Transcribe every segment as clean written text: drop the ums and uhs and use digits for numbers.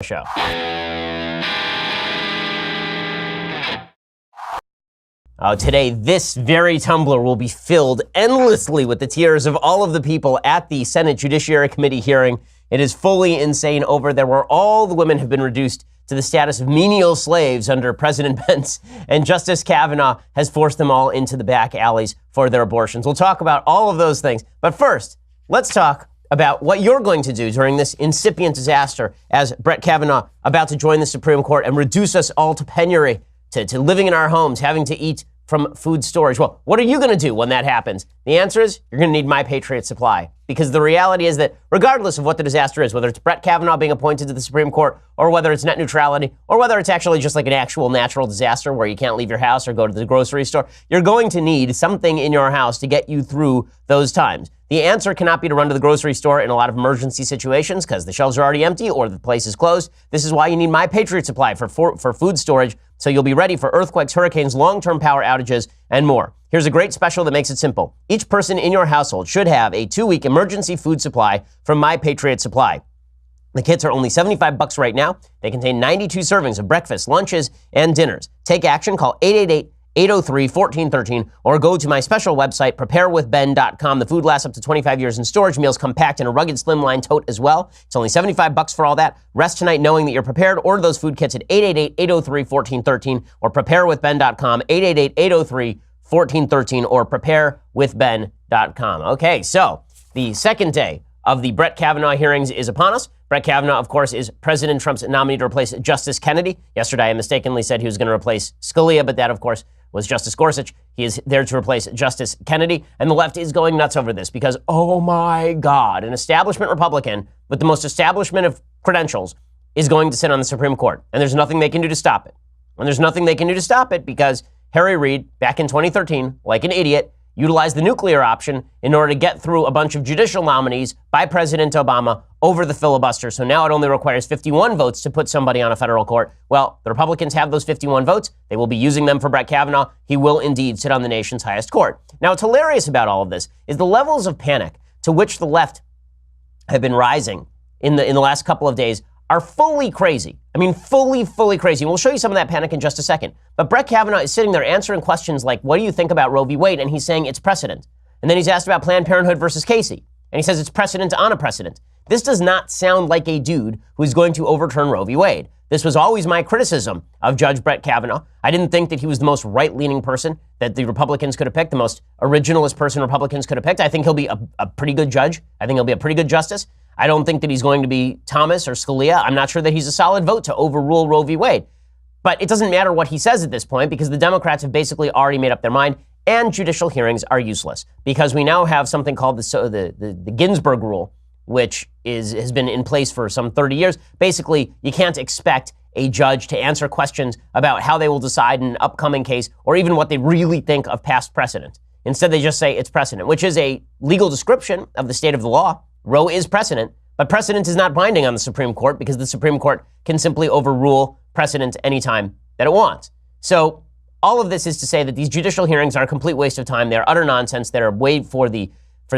Show. Today, this very tumbler will be filled endlessly with the tears of all of the people at the Senate Judiciary Committee hearing. It is fully insane over there, where all the women have been reduced to the status of menial slaves under President Pence, and Justice Kavanaugh has forced them all into the back alleys for their abortions. We'll talk about all of those things. But first, let's talk about what you're going to do during this incipient disaster as Brett Kavanaugh about to join the Supreme Court and reduce us all to penury, to living in our homes, having to eat from food storage. Well, what are you going to do when that happens? The answer is you're going to need My Patriot Supply, because the reality is that regardless of what the disaster is, whether it's Brett Kavanaugh being appointed to the Supreme Court, or whether it's net neutrality, or whether it's actually just like an actual natural disaster where you can't leave your house or go to the grocery store, you're going to need something in your house to get you through those times. The answer cannot be to run to the grocery store in a lot of emergency situations because the shelves are already empty or the place is closed. This is why you need My Patriot Supply for food storage, so you'll be ready for earthquakes, hurricanes, long-term power outages, and more. Here's a great special that makes it simple. Each person in your household should have a 2-week emergency food supply from My Patriot Supply. The kits are only $75 right now. They contain 92 servings of breakfast, lunches, and dinners. Take action. Call 888-803-1413 or go to my special website, preparewithben.com. The food lasts up to 25 years in storage. Meals come packed in a rugged slimline tote as well. It's only $75 for all that. Rest tonight knowing that you're prepared. Order those food kits at 888-803-1413 or preparewithben.com, 888-803-1413 or preparewithben.com. Okay, so the second day of the Brett Kavanaugh hearings is upon us. Brett Kavanaugh, of course, is President Trump's nominee to replace Justice Kennedy. Yesterday, I mistakenly said he was going to replace Scalia, but that, of course, was Justice Gorsuch. He is there to replace Justice Kennedy, and the left is going nuts over this because, oh my God, an establishment Republican with the most establishment of credentials is going to sit on the Supreme Court, and there's nothing they can do to stop it. And there's nothing they can do to stop it because Harry Reid, back in 2013, like an idiot, utilized the nuclear option in order to get through a bunch of judicial nominees by President Obama over the filibuster. So now it only requires 51 votes to put somebody on a federal court. Well, the Republicans have those 51 votes. They will be using them for Brett Kavanaugh. He will indeed sit on the nation's highest court. Now, what's hilarious about all of this is the levels of panic to which the left have been rising in the last couple of days are fully crazy. I mean, fully crazy. And we'll show you some of that panic in just a second. But Brett Kavanaugh is sitting there answering questions like, what do you think about Roe v. Wade? And he's saying it's precedent. And then he's asked about Planned Parenthood versus Casey. And he says it's precedent on a precedent. This does not sound like a dude who's going to overturn Roe v. Wade. This was always my criticism of Judge Brett Kavanaugh. I didn't think that he was the most right-leaning person that the Republicans could have picked, the most originalist person Republicans could have picked. I think he'll be a pretty good judge. I think he'll be a pretty good justice. I don't think that he's going to be Thomas or Scalia. I'm not sure that he's a solid vote to overrule Roe v. Wade. But it doesn't matter what he says at this point because the Democrats have basically already made up their mind, and judicial hearings are useless because we now have something called the Ginsburg rule, which has been in place for some 30 years. Basically, you can't expect a judge to answer questions about how they will decide in an upcoming case or even what they really think of past precedent. Instead, they just say it's precedent, which is a legal description of the state of the law. Roe is precedent, but precedent is not binding on the Supreme Court because the Supreme Court can simply overrule precedent anytime that it wants. So all of this is to say that these judicial hearings are a complete waste of time. They're utter nonsense. They're a way for the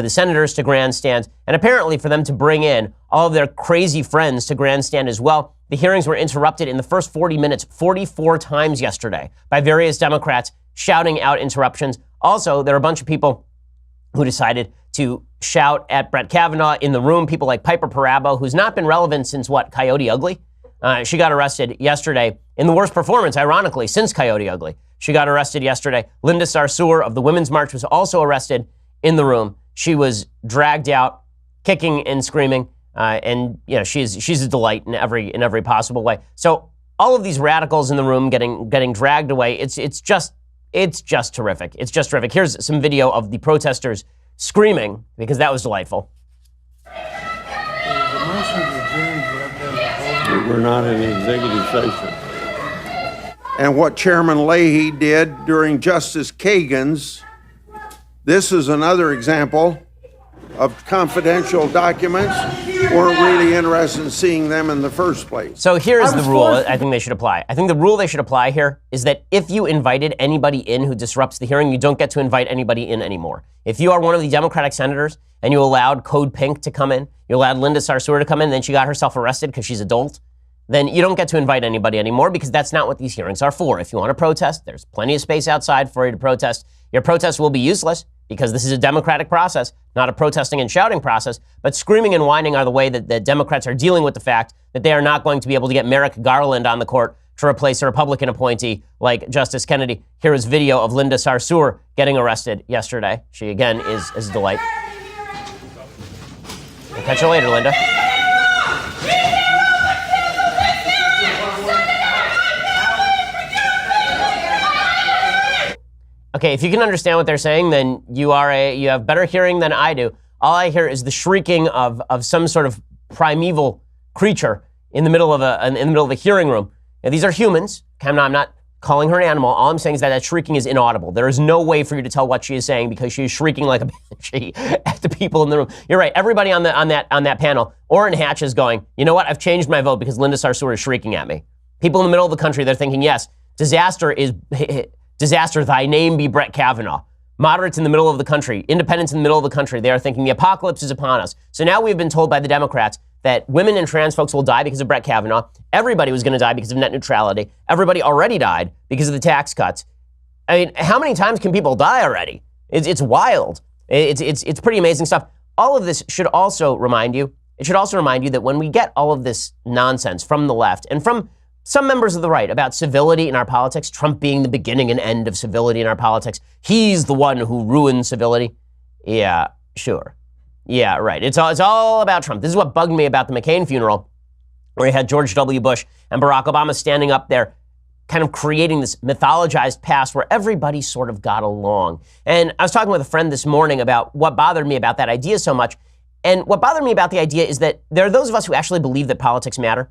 senators to grandstand and apparently for them to bring in all of their crazy friends to grandstand as well. The hearings were interrupted in the first 40 minutes 44 times yesterday by various Democrats shouting out interruptions. Also, there are a bunch of people who decided to shout at Brett Kavanaugh in the room, people like Piper Parabo, who's not been relevant since, Coyote Ugly? She got arrested yesterday in the worst performance, ironically, since Coyote Ugly. She got arrested yesterday. Linda Sarsour of the Women's March was also arrested in the room. She was dragged out, kicking and screaming, and she's a delight in every possible way. So all of these radicals in the room getting dragged away, it's just terrific. It's just terrific. Here's some video of the protesters screaming, because that was delightful. We're not in executive session. And what Chairman Leahy did during Justice Kagan's, this is another example of confidential documents. Weren't really interested in seeing them in the first place. So here's the rule I think they should apply. I think the rule they should apply here is that if you invited anybody in who disrupts the hearing, you don't get to invite anybody in anymore. If you are one of the Democratic senators and you allowed Code Pink to come in, you allowed Linda Sarsour to come in, then she got herself arrested because she's adult, then you don't get to invite anybody anymore, because that's not what these hearings are for. If you want to protest, there's plenty of space outside for you to protest. Your protest will be useless because this is a democratic process, not a protesting and shouting process. But screaming and whining are the way that the Democrats are dealing with the fact that they are not going to be able to get Merrick Garland on the court to replace a Republican appointee like Justice Kennedy. Here is video of Linda Sarsour getting arrested yesterday. She, again, is a delight. We'll catch you later, Linda. Okay, if you can understand what they're saying, then you have better hearing than I do. All I hear is the shrieking of some sort of primeval creature in the middle of a hearing room. Now, these are humans. I'm not calling her an animal. All I'm saying is that shrieking is inaudible. There is no way for you to tell what she is saying because she is shrieking like a banshee at the people in the room. You're right. Everybody on that panel, Orrin Hatch is going, you know what? I've changed my vote because Linda Sarsour is shrieking at me. People in the middle of the country, they're thinking, yes, disaster, thy name be Brett Kavanaugh. Moderates in the middle of the country, independents in the middle of the country, they are thinking the apocalypse is upon us. So now we've been told by the Democrats that women and trans folks will die because of Brett Kavanaugh. Everybody was going to die because of net neutrality. Everybody already died because of the tax cuts. I mean, how many times can people die already? It's wild. It's pretty amazing stuff. All of this should also remind you, that when we get all of this nonsense from the left and from some members of the right about civility in our politics, Trump being the beginning and end of civility in our politics, he's the one who ruined civility. Yeah, sure. Yeah, right. It's all about Trump. This is what bugged me about the McCain funeral, where you had George W. Bush and Barack Obama standing up there, kind of creating this mythologized past where everybody sort of got along. And I was talking with a friend this morning about what bothered me about that idea so much. And what bothered me about the idea is that there are those of us who actually believe that politics matter.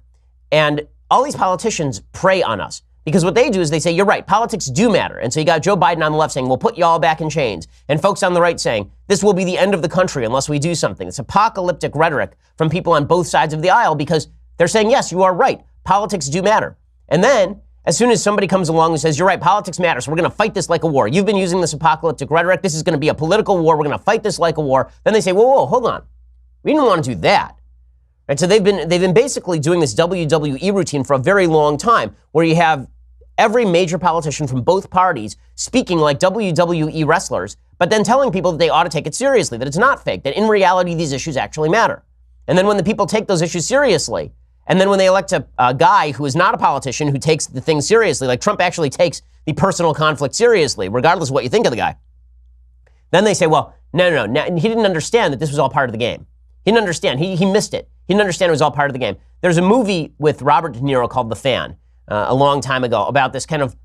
And all these politicians prey on us. Because what they do is they say, you're right, politics do matter. And so you got Joe Biden on the left saying, we'll put you all back in chains. And folks on the right saying, this will be the end of the country unless we do something. It's apocalyptic rhetoric from people on both sides of the aisle because they're saying, yes, you are right, politics do matter. And then, as soon as somebody comes along and says, you're right, politics matters, so we're going to fight this like a war. You've been using this apocalyptic rhetoric. This is going to be a political war. We're going to fight this like a war. Then they say, whoa, hold on. We didn't want to do that. Right, so they've been basically doing this WWE routine for a very long time, where you have every major politician from both parties speaking like WWE wrestlers, but then telling people that they ought to take it seriously, that it's not fake, that in reality these issues actually matter. And then when the people take those issues seriously, and then when they elect a guy who is not a politician who takes the thing seriously, like Trump actually takes the personal conflict seriously, regardless of what you think of the guy, then they say, well, no, he didn't understand that this was all part of the game. He didn't understand. He missed it. He didn't understand it was all part of the game. There's a movie with Robert De Niro called The Fan a long time ago about this kind of,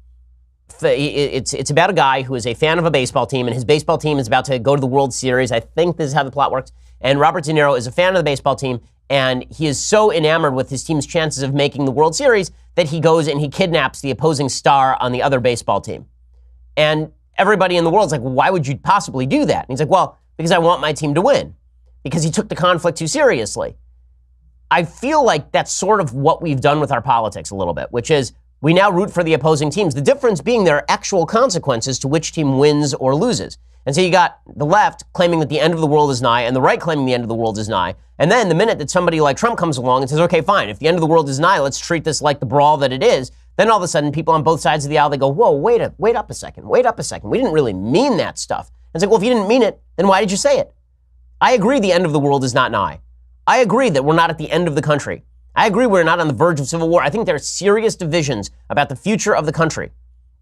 it's about a guy who is a fan of a baseball team, and his baseball team is about to go to the World Series. I think this is how the plot works. And Robert De Niro is a fan of the baseball team, and he is so enamored with his team's chances of making the World Series that he goes and he kidnaps the opposing star on the other baseball team. And everybody in the world's like, well, why would you possibly do that? And he's like, well, because I want my team to win. Because he took the conflict too seriously. I feel like that's sort of what we've done with our politics a little bit, which is we now root for the opposing teams. The difference being there are actual consequences to which team wins or loses. And so you got the left claiming that the end of the world is nigh and the right claiming the end of the world is nigh. And then the minute that somebody like Trump comes along and says, okay, fine, if the end of the world is nigh, let's treat this like the brawl that it is. Then all of a sudden people on both sides of the aisle, they go, whoa, wait up a second. We didn't really mean that stuff. And it's like, well, if you didn't mean it, then why did you say it? I agree the end of the world is not nigh. I agree that we're not at the end of the country. I agree we're not on the verge of civil war. I think there are serious divisions about the future of the country.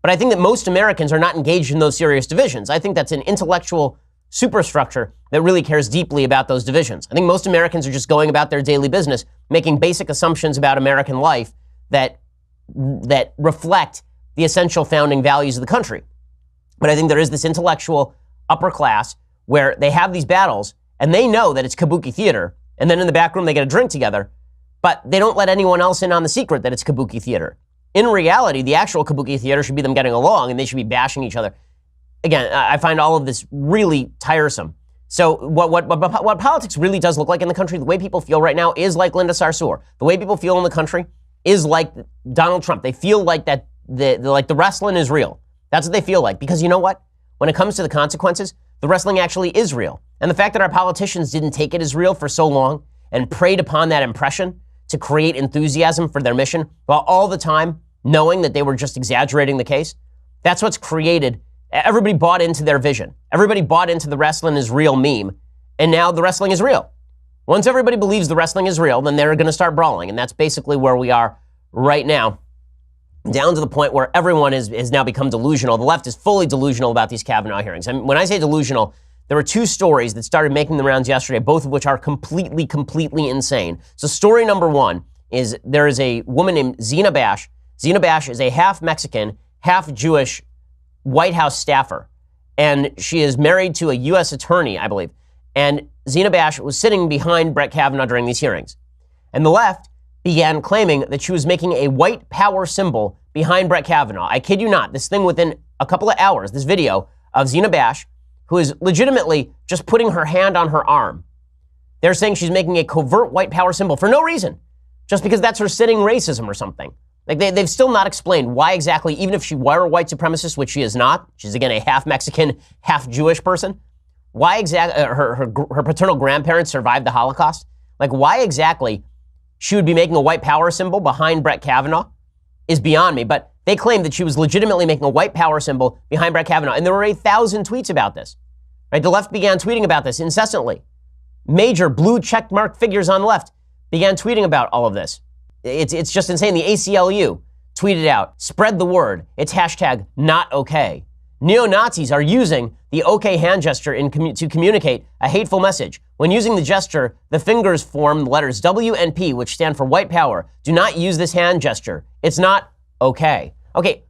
But I think that most Americans are not engaged in those serious divisions. I think that's an intellectual superstructure that really cares deeply about those divisions. I think most Americans are just going about their daily business, making basic assumptions about American life that reflect the essential founding values of the country. But I think there is this intellectual upper class where they have these battles and they know that it's kabuki theater, and then in the back room they get a drink together, but they don't let anyone else in on the secret that it's kabuki theater. In reality, the actual kabuki theater should be them getting along, and they should be bashing each other. Again, I find all of this really tiresome. So what politics really does look like in the country, the way people feel right now is like Linda Sarsour. The way people feel in the country is like Donald Trump. They feel like that the wrestling is real. That's what they feel like. Because you know what? When it comes to the consequences, the wrestling actually is real. And the fact that our politicians didn't take it as real for so long and preyed upon that impression to create enthusiasm for their mission, while all the time knowing that they were just exaggerating the case. That's what's created. Everybody bought into their vision. Everybody bought into the wrestling is real meme, and now the wrestling is real. Once everybody believes the wrestling is real, then they're going to start brawling, and that's basically where we are right now, down to the point where everyone has now become delusional. The left is fully delusional about these Kavanaugh hearings. And when I say delusional, there were two stories that started making the rounds yesterday, both of which are completely insane. So story number one is there is a woman named Zena Bash. Zena Bash is a half Mexican, half Jewish White House staffer. And she is married to a U.S. attorney, I believe. And Zena Bash was sitting behind Brett Kavanaugh during these hearings. And the left began claiming that she was making a white power symbol behind Brett Kavanaugh. I kid you not, this thing within a couple of hours, this video of Zena Bash, who is legitimately just putting her hand on her arm. They're saying she's making a covert white power symbol for no reason, just because that's her sitting racism or something. Like they've still not explained why exactly, even if she were a white supremacist, which she is not, she's again a half Mexican, half Jewish person, why exactly her paternal grandparents survived the Holocaust? Like why exactly she would be making a white power symbol behind Brett Kavanaugh is beyond me, but they claimed that she was legitimately making a white power symbol behind Brett Kavanaugh, and there were 1,000 tweets about this. Right? The left began tweeting about this incessantly. Major blue checkmark figures on the left began tweeting about all of this. It's just insane. The ACLU tweeted out, spread the word. It's hashtag not okay. Neo-Nazis are using the okay hand gesture to communicate a hateful message. When using the gesture, the fingers form the letters W and P, which stand for white power. Do not use this hand gesture. It's not okay. Okay,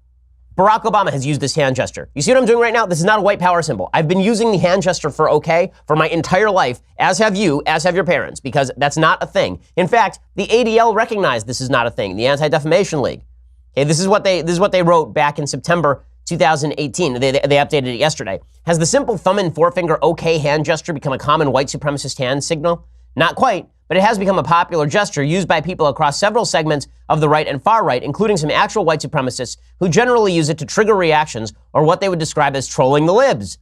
Barack Obama has used this hand gesture. You see what I'm doing right now? This is not a white power symbol. I've been using the hand gesture for okay for my entire life, as have you, as have your parents, because that's not a thing. In fact, the ADL recognized this is not a thing, the Anti-Defamation League. Okay, this is what they wrote back in September 2018. They updated it yesterday. Has the simple thumb and forefinger okay hand gesture become a common white supremacist hand signal? Not quite, but it has become a popular gesture used by people across several segments of the right and far right, including some actual white supremacists who generally use it to trigger reactions or what they would describe as trolling the libs.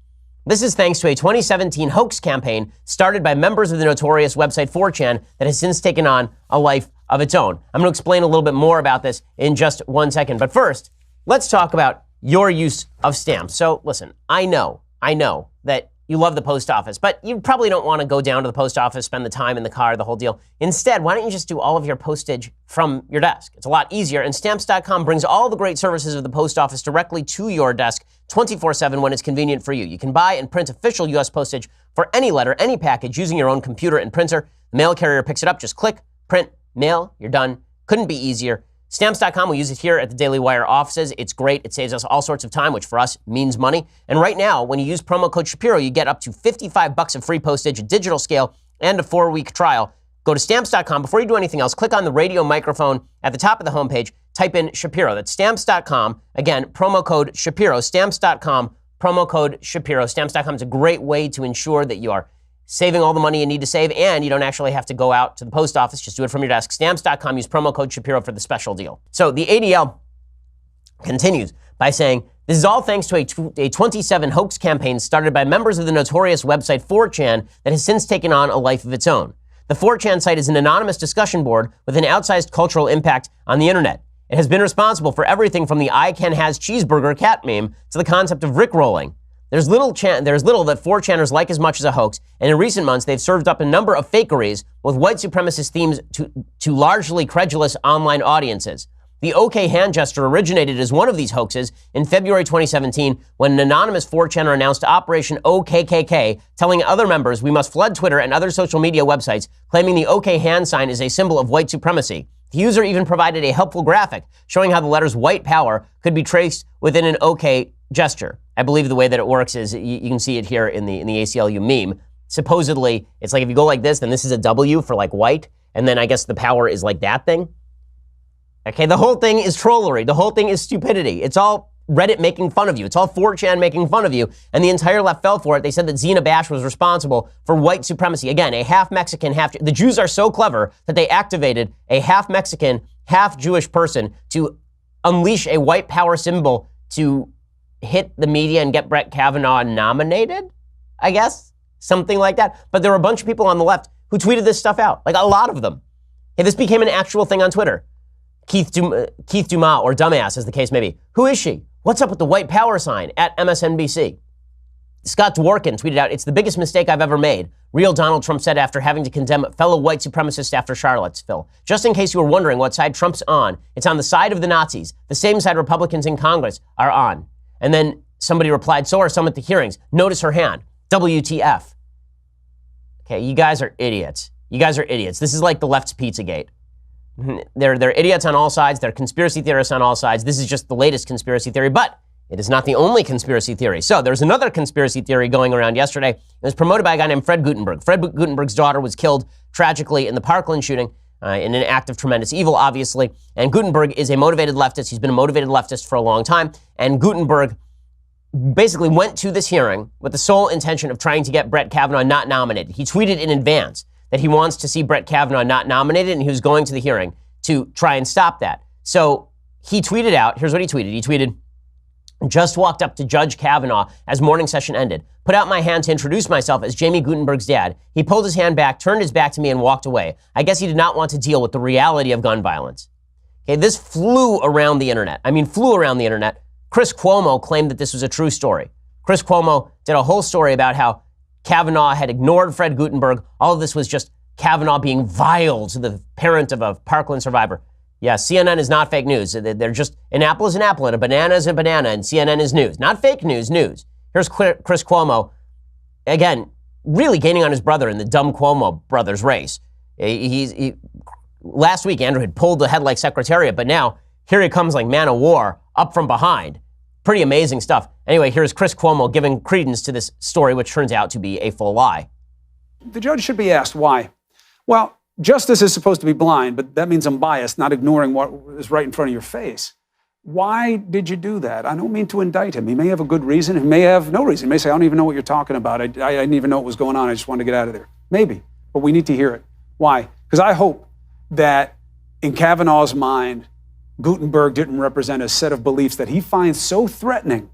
This is thanks to a 2017 hoax campaign started by members of the notorious website 4chan that has since taken on a life of its own. I'm going to explain a little bit more about this in just 1 second. But first, let's talk about your use of stamps. So listen, I know that you love the post office, but you probably don't want to go down to the post office, spend the time in the car, the whole deal. Instead, why don't you just do all of your postage from your desk? It's a lot easier, and Stamps.com brings all the great services of the post office directly to your desk 24/7 when it's convenient for you. You can buy and print official U.S. postage for any letter, any package using your own computer and printer. The mail carrier picks it up, just click, print, mail, you're done. Couldn't be easier. Stamps.com, we use it here at the Daily Wire offices. It's great. It saves us all sorts of time, which for us means money. And right now, when you use promo code Shapiro, you get up to $55 of free postage, a digital scale, and a 4-week trial. Go to Stamps.com. Before you do anything else, click on the radio microphone at the top of the homepage. Type in Shapiro. That's Stamps.com. Again, promo code Shapiro. Stamps.com, promo code Shapiro. Stamps.com is a great way to ensure that you are saving all the money you need to save, and you don't actually have to go out to the post office. Just do it from your desk. Stamps.com, use promo code Shapiro for the special deal. So the ADL continues by saying, this is all thanks to a 27 hoax campaign started by members of the notorious website 4chan that has since taken on a life of its own. The 4chan site is an anonymous discussion board with an outsized cultural impact on the internet. It has been responsible for everything from the I Can Has Cheeseburger cat meme to the concept of Rickrolling. There's little that 4chaners like as much as a hoax, and in recent months, they've served up a number of fakeries with white supremacist themes to largely credulous online audiences. The OK hand gesture originated as one of these hoaxes in February 2017 when an anonymous 4chaner announced Operation OKKK, telling other members we must flood Twitter and other social media websites, claiming the OK hand sign is a symbol of white supremacy. The user even provided a helpful graphic showing how the letters white power could be traced within an OK gesture. I believe the way that it works is you can see it here in the ACLU meme. Supposedly, it's like if you go like this, then this is a W for like white, and then I guess the power is like that thing. Okay, the whole thing is trollery. The whole thing is stupidity. It's all Reddit making fun of you. It's all 4chan making fun of you, and the entire left fell for it. They said that Zena Bash was responsible for white supremacy. Again, a half Mexican, half... The Jews are so clever that they activated a half Mexican, half Jewish person to unleash a white power symbol to hit the media and get Brett Kavanaugh nominated, I guess, something like that. But there were a bunch of people on the left who tweeted this stuff out, like a lot of them. Hey, this became an actual thing on Twitter. Keith Dumas, or Dumbass, as the case may be. Who is she? What's up with the white power sign at MSNBC? Scott Dworkin tweeted out, "It's the biggest mistake I've ever made," real Donald Trump said after having to condemn fellow white supremacists after Charlottesville. Just in case you were wondering what side Trump's on, it's on the side of the Nazis, the same side Republicans in Congress are on. And then somebody replied, "So are some at the hearings. Notice her hand. WTF." Okay, you guys are idiots. You guys are idiots. This is like the left's Pizzagate. They're idiots on all sides. They're conspiracy theorists on all sides. This is just the latest conspiracy theory, but it is not the only conspiracy theory. So there's another conspiracy theory going around yesterday. It was promoted by a guy named Fred Gutenberg. Fred Gutenberg's daughter was killed tragically in the Parkland shooting in an act of tremendous evil, obviously. And Gutenberg is a motivated leftist. He's been a motivated leftist for a long time. And Gutenberg basically went to this hearing with the sole intention of trying to get Brett Kavanaugh not nominated. He tweeted in advance that he wants to see Brett Kavanaugh not nominated, and he was going to the hearing to try and stop that. So he tweeted out, here's what he tweeted. He tweeted, "Just walked up to Judge Kavanaugh as morning session ended. Put out my hand to introduce myself as Jamie Gutenberg's dad. He pulled his hand back, turned his back to me, and walked away. I guess he did not want to deal with the reality of gun violence." Okay, this flew around the internet. Chris Cuomo claimed that this was a true story. Chris Cuomo did a whole story about how Kavanaugh had ignored Fred Gutenberg. All of this was just Kavanaugh being vile to the parent of a Parkland survivor. Yeah, CNN is not fake news. They're just, an apple is an apple, and a banana is a banana, and CNN is news. Not fake news, news. Here's Chris Cuomo, again, really gaining on his brother in the dumb Cuomo brothers race. Last week, Andrew had pulled ahead like Secretariat, but now here he comes like man of war, up from behind. Pretty amazing stuff. Anyway, here's Chris Cuomo giving credence to this story, which turns out to be a full lie. The judge should be asked why. Well, justice is supposed to be blind, but that means unbiased, not ignoring what is right in front of your face. Why did you do that? I don't mean to indict him. He may have a good reason. He may have no reason. He may say, "I don't even know what you're talking about. I didn't even know what was going on. I just wanted to get out of there." Maybe, but we need to hear it. Why? Because I hope that in Kavanaugh's mind, Gutenberg didn't represent a set of beliefs that he finds so threatening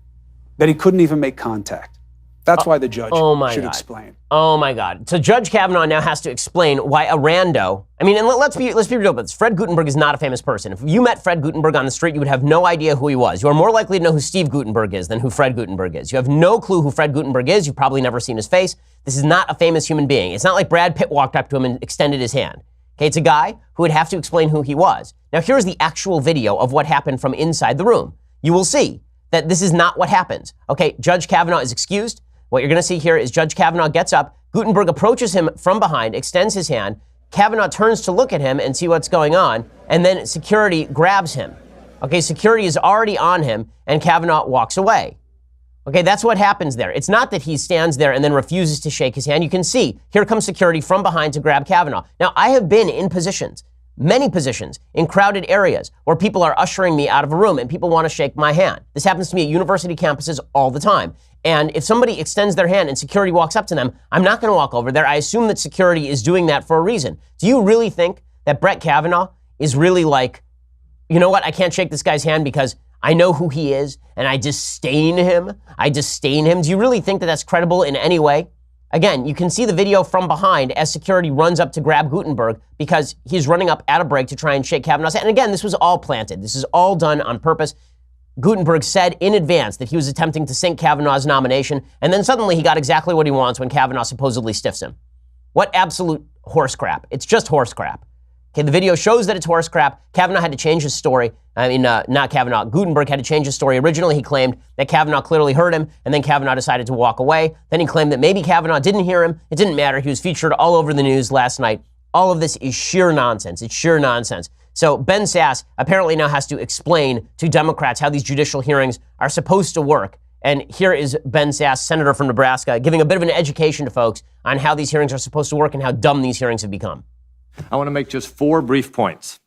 that he couldn't even make contact. That's why the judge should explain. Oh my God. So Judge Kavanaugh now has to explain why a rando, and let's be real about this. Fred Gutenberg is not a famous person. If you met Fred Gutenberg on the street, you would have no idea who he was. You are more likely to know who Steve Gutenberg is than who Fred Gutenberg is. You have no clue who Fred Gutenberg is. You've probably never seen his face. This is not a famous human being. It's not like Brad Pitt walked up to him and extended his hand. Okay, it's a guy who would have to explain who he was. Now here's the actual video of what happened from inside the room. You will see that this is not what happens. Okay, Judge Kavanaugh is excused. What you're going to see here is Judge Kavanaugh gets up, Gutenberg approaches him from behind, extends his hand, Kavanaugh turns to look at him and see what's going on, and then security grabs him. Okay, security is already on him, and Kavanaugh walks away. Okay, that's what happens there. It's not that he stands there and then refuses to shake his hand. You can see, here comes security from behind to grab Kavanaugh. Now, I have been in positions, many positions, in crowded areas where people are ushering me out of a room and people want to shake my hand. This happens to me at university campuses all the time. And if somebody extends their hand and security walks up to them, I'm not going to walk over there. I assume that security is doing that for a reason. Do you really think that Brett Kavanaugh is really like, you know what, I can't shake this guy's hand because I know who he is and I disdain him? Do you really think that that's credible in any way? Again, you can see the video from behind as security runs up to grab Gutenberg because he's running up at a break to try and shake Kavanaugh's hand. And again, this was all planted. This is all done on purpose. Gutenberg said in advance that he was attempting to sink Kavanaugh's nomination, and then suddenly he got exactly what he wants when Kavanaugh supposedly stiffs him. What absolute horse crap. It's just horse crap. Okay, the video shows that it's horse crap. Kavanaugh had to change his story. Not Kavanaugh. Gutenberg had to change his story. Originally, he claimed that Kavanaugh clearly heard him, and then Kavanaugh decided to walk away. Then he claimed that maybe Kavanaugh didn't hear him. It didn't matter. He was featured all over the news last night. All of this is sheer nonsense. It's sheer nonsense. So Ben Sasse apparently now has to explain to Democrats how these judicial hearings are supposed to work. And here is Ben Sasse, senator from Nebraska, giving a bit of an education to folks on how these hearings are supposed to work and how dumb these hearings have become. I want to make just 4 brief points.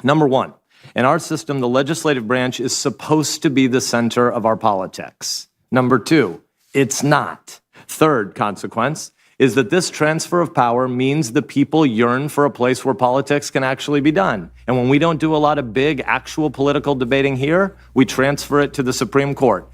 Number 1, in our system, the legislative branch is supposed to be the center of our politics. Number 2, it's not. Third consequence is that this transfer of power means the people yearn for a place where politics can actually be done. And when we don't do a lot of big actual political debating here, we transfer it to the Supreme Court.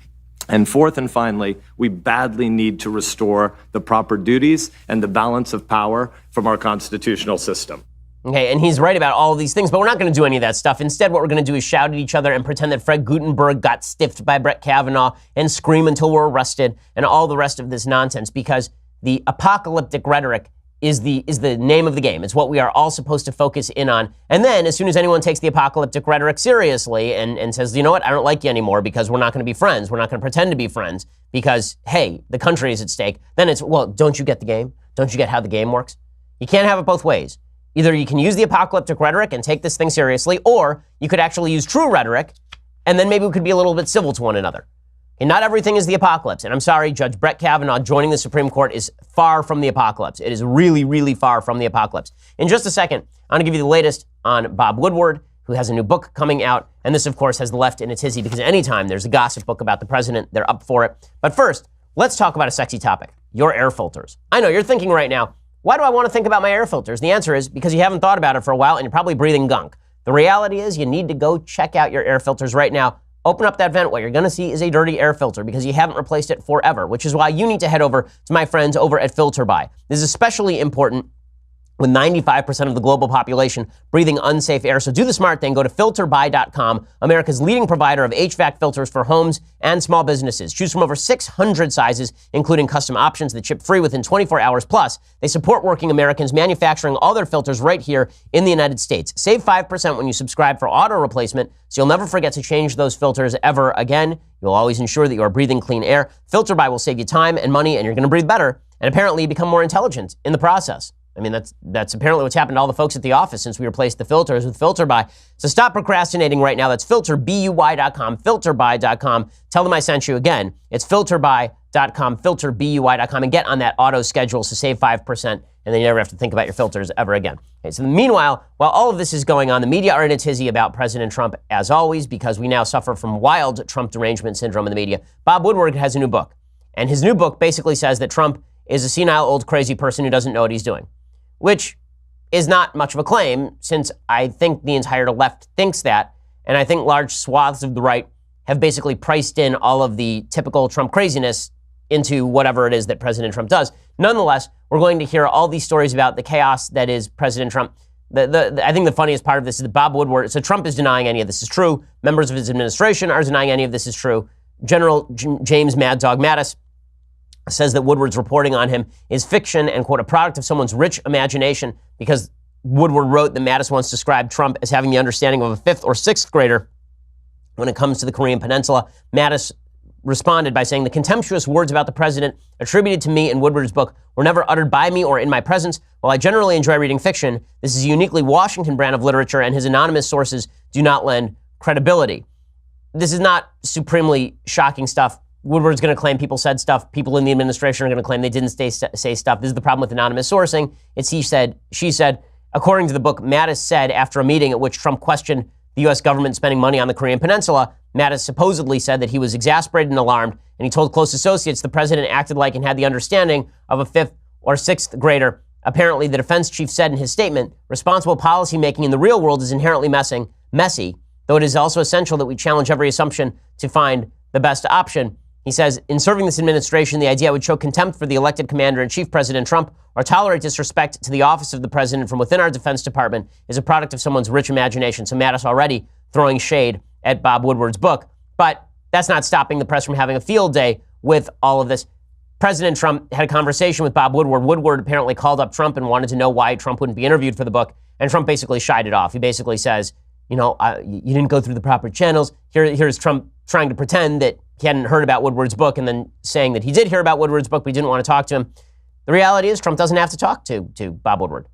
And fourth and finally, we badly need to restore the proper duties and the balance of power from our constitutional system. Okay, and he's right about all of these things, but we're not going to do any of that stuff. Instead, what we're going to do is shout at each other and pretend that Fred Gutenberg got stiffed by Brett Kavanaugh and scream until we're arrested and all the rest of this nonsense, because the apocalyptic rhetoric is the name of the game. It's what we are all supposed to focus in on. And then as soon as anyone takes the apocalyptic rhetoric seriously and says, you know what, I don't like you anymore because we're not going to be friends. We're not going to pretend to be friends because, hey, the country is at stake. Then it's, well, don't you get the game? Don't you get how the game works? You can't have it both ways. Either you can use the apocalyptic rhetoric and take this thing seriously, or you could actually use true rhetoric, and then maybe we could be a little bit civil to one another. And not everything is the apocalypse. And I'm sorry, Judge Brett Kavanaugh joining the Supreme Court is far from the apocalypse. It is really, really far from the apocalypse. In just a second, I'm going to give you the latest on Bob Woodward, who has a new book coming out. And this, of course, has the left in a tizzy, because anytime there's a gossip book about the president, they're up for it. But first, let's talk about a sexy topic, your air filters. I know you're thinking right now, why do I want to think about my air filters? The answer is because you haven't thought about it for a while and you're probably breathing gunk. The reality is you need to go check out your air filters right now. Open up that vent. What you're going to see is a dirty air filter because you haven't replaced it forever, which is why you need to head over to my friends over at FilterBuy. This is especially important with 95% of the global population breathing unsafe air. So do the smart thing. Go to filterbuy.com, America's leading provider of HVAC filters for homes and small businesses. Choose from over 600 sizes, including custom options that ship free within 24 hours. Plus, they support working Americans manufacturing all their filters right here in the United States. Save 5% when you subscribe for auto replacement, so you'll never forget to change those filters ever again. You'll always ensure that you are breathing clean air. FilterBuy will save you time and money, and you're going to breathe better, and apparently you become more intelligent in the process. I mean, that's apparently what's happened to all the folks at the office since we replaced the filters with FilterBuy. So stop procrastinating right now. That's filterbuy.com, filterbuy.com. Tell them I sent you again. It's filterbuy.com, filterbuy.com, and get on that auto schedule to save 5%, and then you never have to think about your filters ever again. Okay, so meanwhile, while all of this is going on, the media are in a tizzy about President Trump, as always, because we now suffer from wild Trump derangement syndrome in the media. Bob Woodward has a new book, and his new book basically says that Trump is a senile old crazy person who doesn't know what he's doing, which is not much of a claim, since I think the entire left thinks that, and I think large swaths of the right have basically priced in all of the typical Trump craziness into whatever it is that President Trump does. Nonetheless, we're going to hear all these stories about the chaos that is President Trump. I think the funniest part of this is that Bob Woodward, so Trump is denying any of this is true. Members of his administration are denying any of this is true. General James Mad Dog Mattis says that Woodward's reporting on him is fiction and, quote, a product of someone's rich imagination, because Woodward wrote that Mattis once described Trump as having the understanding of a 5th or 6th grader when it comes to the Korean Peninsula. Mattis responded by saying, the contemptuous words about the president attributed to me in Woodward's book were never uttered by me or in my presence. While I generally enjoy reading fiction, this is a uniquely Washington brand of literature, and his anonymous sources do not lend credibility. This is not supremely shocking stuff. Woodward's going to claim people said stuff. People in the administration are going to claim they didn't say stuff. This is the problem with anonymous sourcing. It's he said, she said. According to the book, Mattis said after a meeting at which Trump questioned the U.S. government spending money on the Korean Peninsula, Mattis supposedly said that he was exasperated and alarmed, and he told close associates the president acted like and had the understanding of a 5th or 6th grader. Apparently, the defense chief said in his statement, responsible policymaking in the real world is inherently messy, though it is also essential that we challenge every assumption to find the best option. He says, in serving this administration, the idea I would show contempt for the elected commander-in-chief, President Trump, or tolerate disrespect to the office of the president from within our Defense Department is a product of someone's rich imagination. So Mattis already throwing shade at Bob Woodward's book. But that's not stopping the press from having a field day with all of this. President Trump had a conversation with Bob Woodward. Woodward apparently called up Trump and wanted to know why Trump wouldn't be interviewed for the book. And Trump basically shied it off. He basically says, you didn't go through the proper channels. Here's Trump trying to pretend that he hadn't heard about Woodward's book and then saying that he did hear about Woodward's book, but he didn't want to talk to him. The reality is Trump doesn't have to talk to Bob Woodward.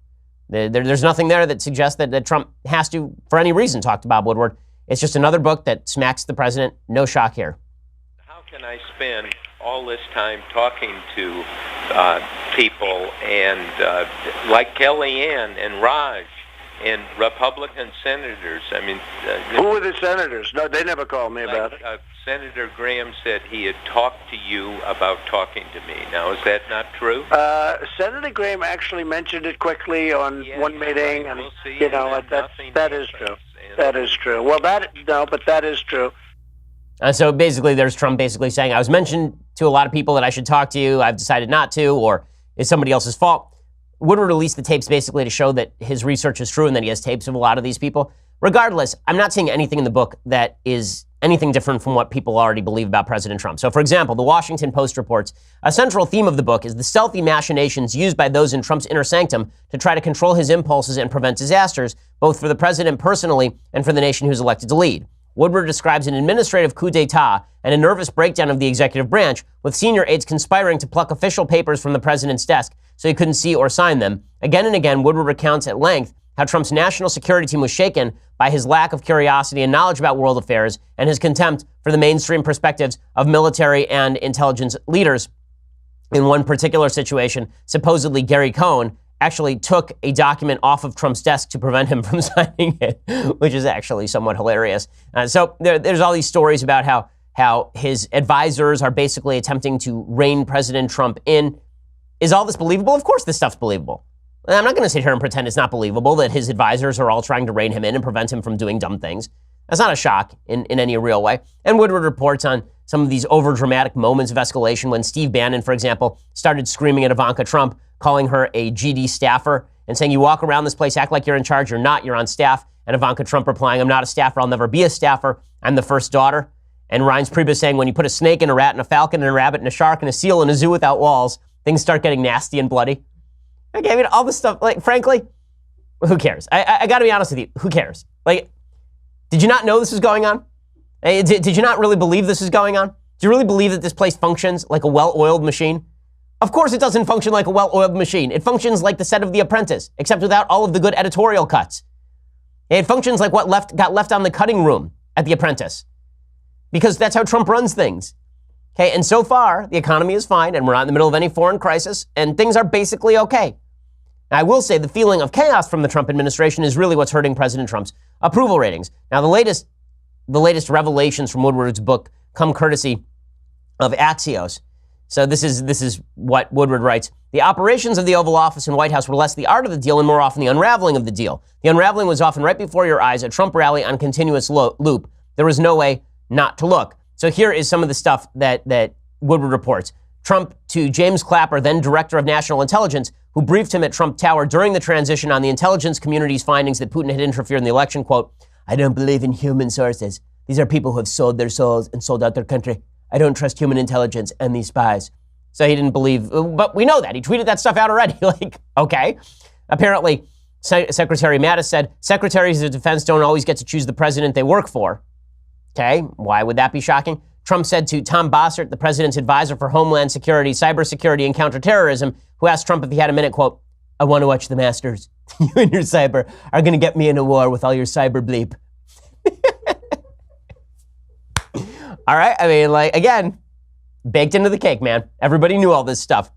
There's nothing there that suggests that Trump has to, for any reason, talk to Bob Woodward. It's just another book that smacks the president. No shock here. How can I spend all this time talking to people and like Kellyanne and Raj and Republican senators? I mean, who were the senators? No, they never called me about it. Senator Graham said he had talked to you about talking to me. Now, is that not true? Senator Graham actually mentioned it quickly on one meeting, and we'll see, that is true. That is true. Well, but that is true. So basically, there's Trump basically saying, I was mentioned to a lot of people that I should talk to you. I've decided not to, or it's somebody else's fault. Woodward released the tapes basically to show that his research is true and that he has tapes of a lot of these people. Regardless, I'm not seeing anything in the book that is anything different from what people already believe about President Trump. So, for example, the Washington Post reports, a central theme of the book is the stealthy machinations used by those in Trump's inner sanctum to try to control his impulses and prevent disasters, both for the president personally and for the nation who's elected to lead. Woodward describes an administrative coup d'etat and a nervous breakdown of the executive branch, with senior aides conspiring to pluck official papers from the president's desk so he couldn't see or sign them. Again and again, Woodward recounts at length how Trump's national security team was shaken by his lack of curiosity and knowledge about world affairs and his contempt for the mainstream perspectives of military and intelligence leaders. In one particular situation, supposedly Gary Cohn actually took a document off of Trump's desk to prevent him from signing it, which is actually somewhat hilarious. So there's all these stories about how his advisors are basically attempting to rein President Trump in. Is all this believable? Of course this stuff's believable. I'm not going to sit here and pretend it's not believable that his advisors are all trying to rein him in and prevent him from doing dumb things. That's not a shock in any real way. And Woodward reports on some of these overdramatic moments of escalation when Steve Bannon, for example, started screaming at Ivanka Trump, calling her a GD staffer and saying, you walk around this place, act like you're in charge. You're not. You're on staff. And Ivanka Trump replying, I'm not a staffer. I'll never be a staffer. I'm the first daughter. And Reince Priebus saying, when you put a snake and a rat and a falcon and a rabbit and a shark and a seal in a zoo without walls, things start getting nasty and bloody. Okay, I mean, all this stuff, like, frankly, who cares? I got to be honest with you. Who cares? Like, did you not know this was going on? Did you not really believe this is going on? Do you really believe that this place functions like a well-oiled machine? Of course it doesn't function like a well-oiled machine. It functions like the set of The Apprentice, except without all of the good editorial cuts. It functions like what got left on the cutting room at The Apprentice, because that's how Trump runs things. Okay, and so far, the economy is fine, and we're not in the middle of any foreign crisis, and things are basically okay. Now, I will say the feeling of chaos from the Trump administration is really what's hurting President Trump's approval ratings. Now, the latest revelations from Woodward's book come courtesy of Axios. So this is what Woodward writes. The operations of the Oval Office and White House were less the art of the deal and more often the unraveling of the deal. The unraveling was often right before your eyes, a Trump rally on continuous loop. There was no way not to look. So here is some of the stuff that Woodward reports. Trump to James Clapper, then Director of National Intelligence, who briefed him at Trump Tower during the transition on the intelligence community's findings that Putin had interfered in the election, quote, I don't believe in human sources. These are people who have sold their souls and sold out their country. I don't trust human intelligence and these spies. So he didn't believe, but we know that. He tweeted that stuff out already. Like, okay. Apparently, Secretary Mattis said, secretaries of defense don't always get to choose the president they work for. Okay, why would that be shocking? Trump said to Tom Bossert, the president's advisor for Homeland Security, Cybersecurity, and Counterterrorism, who asked Trump if he had a minute, quote, I want to watch the Masters. You and your cyber are going to get me in a war with all your cyber bleep. All right, I mean, like, again, baked into the cake, man. Everybody knew all this stuff.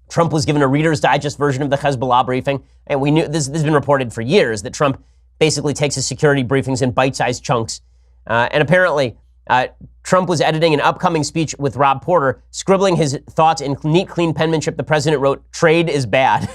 Trump was given a Reader's Digest version of the Hezbollah briefing, and we knew, this has been reported for years, that Trump basically takes his security briefings in bite-sized chunks. And apparently, Trump was editing an upcoming speech with Rob Porter, scribbling his thoughts in neat, clean penmanship. The president wrote, trade is bad.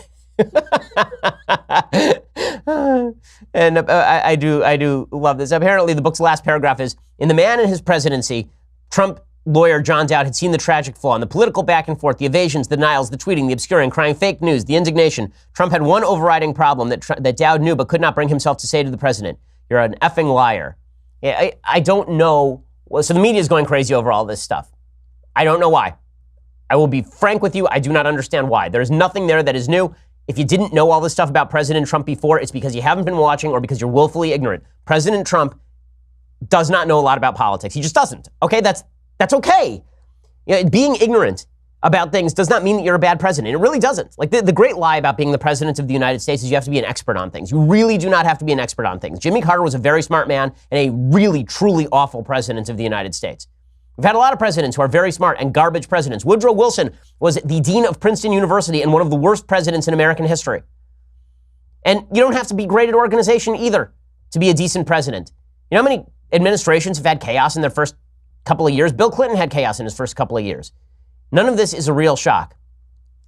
And I do love this. Apparently, the book's last paragraph is, in The Man and His Presidency, Trump lawyer John Dowd had seen the tragic flaw in the political back and forth, the evasions, the denials, the tweeting, the obscuring, crying fake news, the indignation. Trump had one overriding problem that Dowd knew but could not bring himself to say to the president, you're an effing liar. I don't know. So the media is going crazy over all this stuff. I don't know why. I will be frank with you. I do not understand why. There's nothing there that is new. If you didn't know all this stuff about President Trump before, it's because you haven't been watching or because you're willfully ignorant. President Trump does not know a lot about politics. He just doesn't. Okay, that's okay. You know, being ignorant about things does not mean that you're a bad president. It really doesn't. Like the great lie about being the president of the United States is you have to be an expert on things. You really do not have to be an expert on things. Jimmy Carter was a very smart man and a really, truly awful president of the United States. We've had a lot of presidents who are very smart and garbage presidents. Woodrow Wilson was the dean of Princeton University and one of the worst presidents in American history. And you don't have to be great at organization either to be a decent president. You know how many administrations have had chaos in their first couple of years? Bill Clinton had chaos in his first couple of years. None of this is a real shock.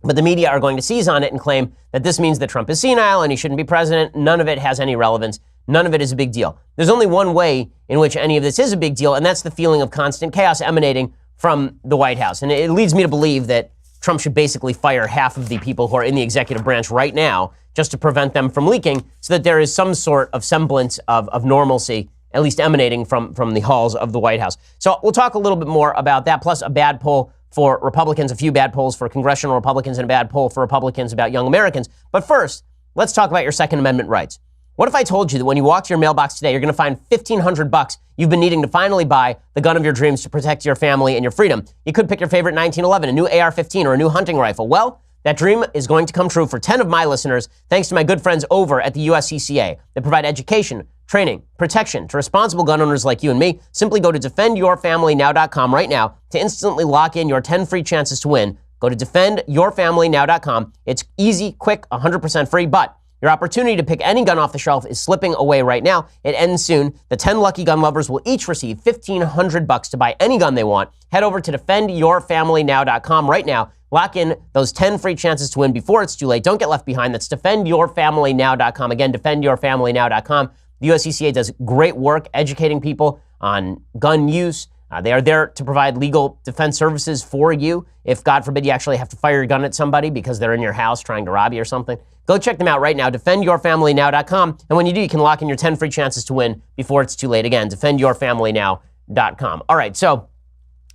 But the media are going to seize on it and claim that this means that Trump is senile and he shouldn't be president. None of it has any relevance. None of it is a big deal. There's only one way in which any of this is a big deal, and that's the feeling of constant chaos emanating from the White House. And it leads me to believe that Trump should basically fire half of the people who are in the executive branch right now just to prevent them from leaking so that there is some sort of semblance of normalcy, at least emanating from the halls of the White House. So we'll talk a little bit more about that, plus a bad poll for Republicans, a few bad polls for congressional Republicans, and a bad poll for Republicans about young Americans. But first, let's talk about your Second Amendment rights. What if I told you that when you walk to your mailbox today, you're going to find $1,500 you've been needing to finally buy the gun of your dreams to protect your family and your freedom? You could pick your favorite 1911, a new AR-15, or a new hunting rifle. Well, that dream is going to come true for 10 of my listeners, thanks to my good friends over at the USCCA. They provide education, training, protection to responsible gun owners like you and me. Simply go to defendyourfamilynow.com right now to instantly lock in your 10 free chances to win. Go to defendyourfamilynow.com. It's easy, quick, 100% free, but your opportunity to pick any gun off the shelf is slipping away right now. It ends soon. The 10 lucky gun lovers will each receive $1,500 to buy any gun they want. Head over to defendyourfamilynow.com right now. Lock in those 10 free chances to win before it's too late. Don't get left behind. That's defendyourfamilynow.com. Again, defendyourfamilynow.com. The USCCA does great work educating people on gun use. They are there to provide legal defense services for you if, God forbid, you actually have to fire your gun at somebody because they're in your house trying to rob you or something. Go check them out right now, defendyourfamilynow.com. And when you do, you can lock in your 10 free chances to win before it's too late. Again, defendyourfamilynow.com. All right, so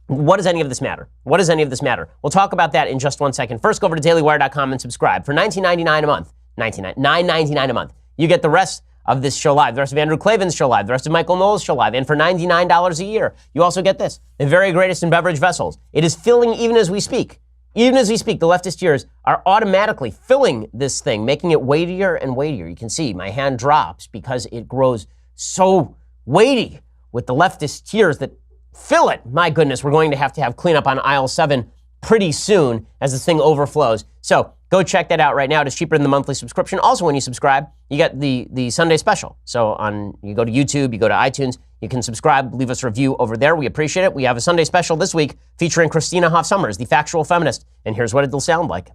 what does any of this matter? What does any of this matter? We'll talk about that in just 1 second. First, go over to dailywire.com and subscribe. For $19.99 a month, $9.99 a month, you get the rest of this show live, the rest of Andrew Klavan's show live, the rest of Michael Knowles' show live, and for $99 a year, you also get this, the very greatest in beverage vessels. It is filling even as we speak. Even as we speak, the leftist ears are automatically filling this thing, making it weightier and weightier. You can see my hand drops because it grows so weighty with the leftist tears that fill it. My goodness, we're going to have cleanup on aisle 7 pretty soon as this thing overflows. So go check that out right now. It's cheaper than the monthly subscription. Also, when you subscribe, you get the Sunday special. So you go to YouTube, you go to iTunes, you can subscribe, leave us a review over there. We appreciate it. We have a Sunday special this week featuring Christina Hoff Sommers, the factual feminist. And here's what it'll sound like.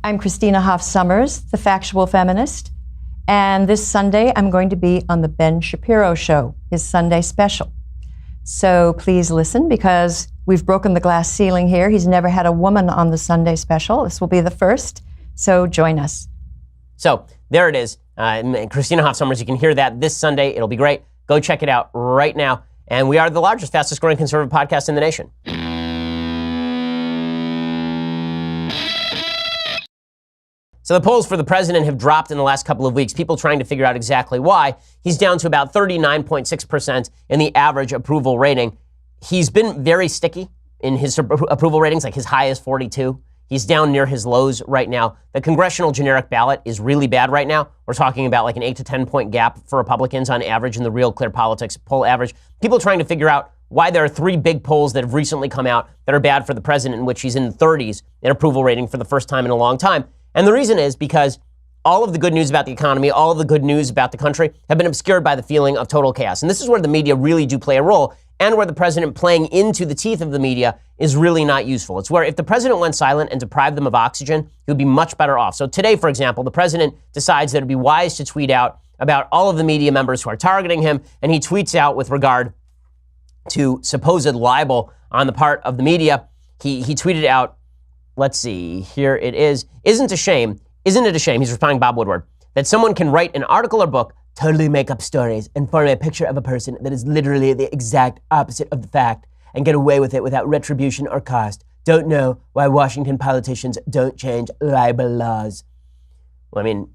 I'm Christina Hoff Sommers, the factual feminist. And this Sunday, I'm going to be on the Ben Shapiro Show, his Sunday special. So please listen, because we've broken the glass ceiling here. He's never had a woman on the Sunday special. This will be the first. So join us. So there it is. Christina Hoff Sommers, you can hear that this Sunday. It'll be great. Go check it out right now. And we are the largest, fastest growing conservative podcast in the nation. So the polls for the president have dropped in the last couple of weeks, people trying to figure out exactly why. He's down to about 39.6% in the average approval rating. He's been very sticky in his approval ratings, like his high is 42. He's down near his lows right now. The congressional generic ballot is really bad right now. We're talking about like an 8 to 10 point gap for Republicans on average in the Real Clear Politics poll average. People trying to figure out why there are 3 big polls that have recently come out that are bad for the president, in which he's in the 30s in approval rating for the first time in a long time. And the reason is because all of the good news about the economy, all of the good news about the country have been obscured by the feeling of total chaos. And this is where the media really do play a role, and where the president playing into the teeth of the media is really not useful. It's where if the president went silent and deprived them of oxygen, he would be much better off. So today, for example, the president decides that it would be wise to tweet out about all of the media members who are targeting him, and he tweets out with regard to supposed libel on the part of the media. He tweeted out, let's see, here it is. Isn't it a shame, he's responding to Bob Woodward, that someone can write an article or book, totally make up stories, and form a picture of a person that is literally the exact opposite of the fact, and get away with it without retribution or cost. Don't know why Washington politicians don't change libel laws. Well, I mean,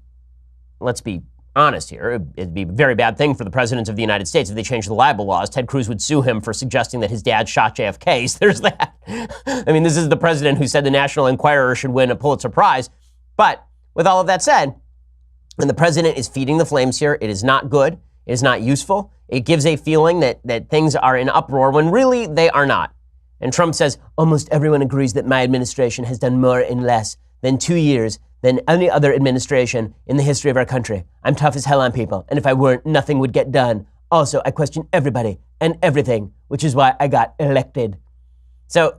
let's be honest here. It'd be a very bad thing for the presidents of the United States if they changed the libel laws. Ted Cruz would sue him for suggesting that his dad shot JFK. So there's that. I mean, this is the president who said the National Enquirer should win a Pulitzer Prize. But with all of that said, when the president is feeding the flames here, it is not good. It is not useful. It gives a feeling that things are in uproar when really they are not. And Trump says, almost everyone agrees that my administration has done more in less than 2 years than any other administration in the history of our country. I'm tough as hell on people, and if I weren't, nothing would get done. Also, I question everybody and everything, which is why I got elected. So